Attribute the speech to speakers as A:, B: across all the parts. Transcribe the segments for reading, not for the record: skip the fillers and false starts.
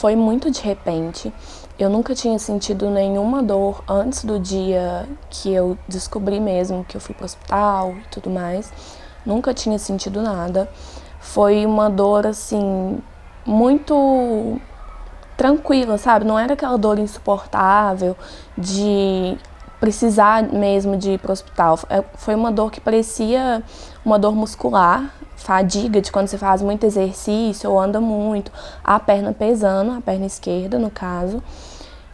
A: Foi muito de repente. Eu nunca tinha sentido nenhuma dor antes do dia que eu descobri mesmo que eu fui pro hospital e tudo mais. Nunca tinha sentido nada. Foi uma dor, assim, muito tranquila, sabe? Não era aquela dor insuportável de precisar mesmo de ir pro hospital. Foi uma dor que parecia uma dor muscular, fadiga de quando você faz muito exercício ou anda muito, a perna pesando, a perna esquerda no caso.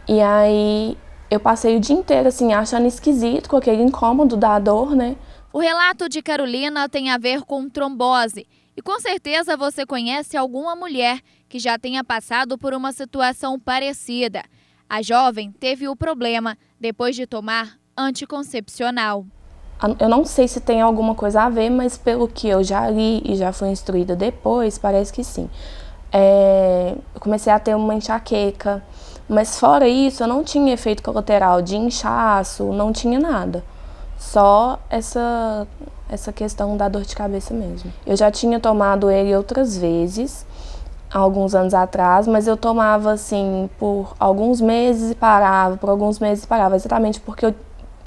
A: E aí eu passei o dia inteiro assim achando esquisito com aquele incômodo da dor, né?
B: O relato de Carolina tem a ver com trombose e com certeza você conhece alguma mulher que já tenha passado por uma situação parecida. A jovem teve o problema depois de tomar anticoncepcional.
A: Eu não sei se tem alguma coisa a ver, mas pelo que eu já li e já fui instruída depois, parece que sim. Eu comecei a ter uma enxaqueca, mas fora isso eu não tinha efeito colateral de inchaço, não tinha nada. Só essa questão da dor de cabeça mesmo. Eu já tinha tomado ele outras vezes, há alguns anos atrás, mas eu tomava assim por alguns meses e parava, por alguns meses e parava, exatamente porque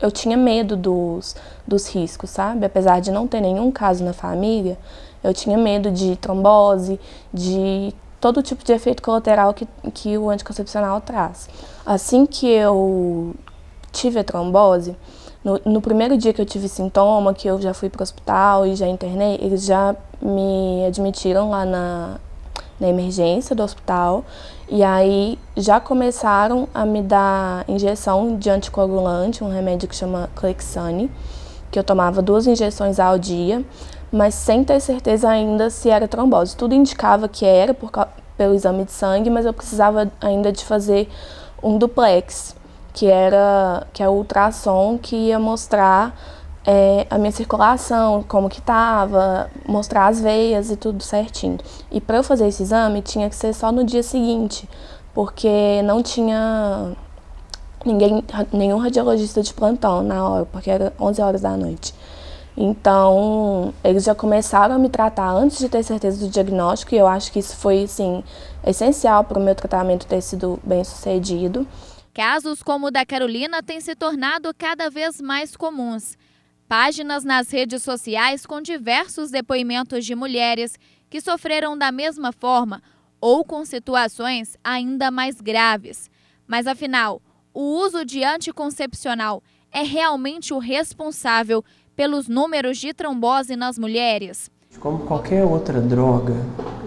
A: eu tinha medo dos riscos, sabe? Apesar de não ter nenhum caso na família, eu tinha medo de trombose, de todo tipo de efeito colateral que o anticoncepcional traz. Assim que eu tive a trombose, no primeiro dia que eu tive sintoma, que eu já fui para o hospital e já internei, eles já me admitiram lá na emergência do hospital e aí já começaram a me dar injeção de anticoagulante, um remédio que chama Clexane, que eu tomava 2 injeções ao dia, mas sem ter certeza ainda se era trombose. Tudo indicava que era pelo exame de sangue, mas eu precisava ainda de fazer um duplex, que é o ultrassom que ia mostrar a minha circulação, como que estava, mostrar as veias e tudo certinho. E para eu fazer esse exame tinha que ser só no dia seguinte, porque não tinha nenhum radiologista de plantão na hora, porque era 11 horas da noite. Então, eles já começaram a me tratar antes de ter certeza do diagnóstico, e eu acho que isso foi, assim, essencial para o meu tratamento ter sido bem sucedido.
B: Casos como o da Carolina têm se tornado cada vez mais comuns. Páginas nas redes sociais com diversos depoimentos de mulheres que sofreram da mesma forma ou com situações ainda mais graves. Mas, afinal, o uso de anticoncepcional é realmente o responsável pelos números de trombose nas mulheres?
C: Como qualquer outra droga,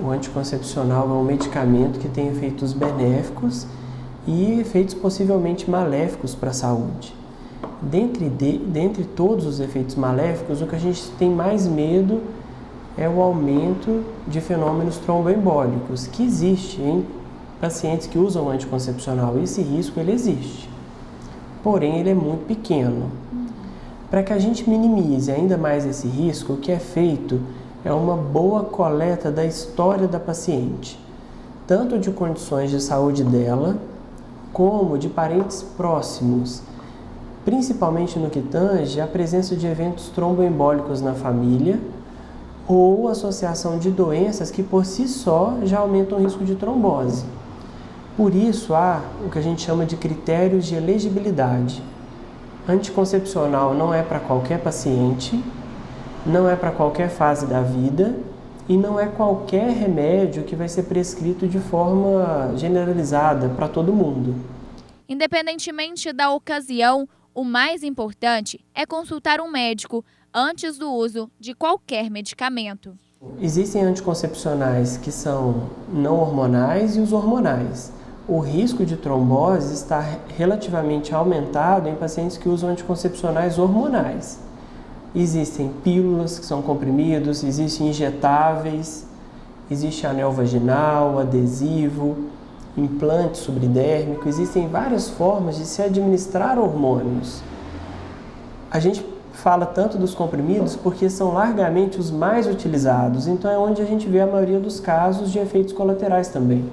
C: o anticoncepcional é um medicamento que tem efeitos benéficos e efeitos possivelmente maléficos para a saúde. Dentre todos os efeitos maléficos, o que a gente tem mais medo é o aumento de fenômenos tromboembólicos, que existe em pacientes que usam anticoncepcional. Esse risco ele existe, porém ele é muito pequeno. Para que a gente minimize ainda mais esse risco, o que é feito é uma boa coleta da história da paciente, tanto de condições de saúde dela, como de parentes próximos, principalmente no que tange a presença de eventos tromboembólicos na família ou associação de doenças que por si só já aumentam o risco de trombose. Por isso há o que a gente chama de critérios de elegibilidade. Anticoncepcional não é para qualquer paciente, não é para qualquer fase da vida e não é qualquer remédio que vai ser prescrito de forma generalizada para todo mundo.
B: Independentemente da ocasião, o mais importante é consultar um médico antes do uso de qualquer medicamento.
C: Existem anticoncepcionais que são não hormonais e os hormonais. O risco de trombose está relativamente aumentado em pacientes que usam anticoncepcionais hormonais. Existem pílulas que são comprimidos, existem injetáveis, existe anel vaginal, adesivo, implante subdérmico, existem várias formas de se administrar hormônios. A gente fala tanto dos comprimidos porque são largamente os mais utilizados, então é onde a gente vê a maioria dos casos de efeitos colaterais também.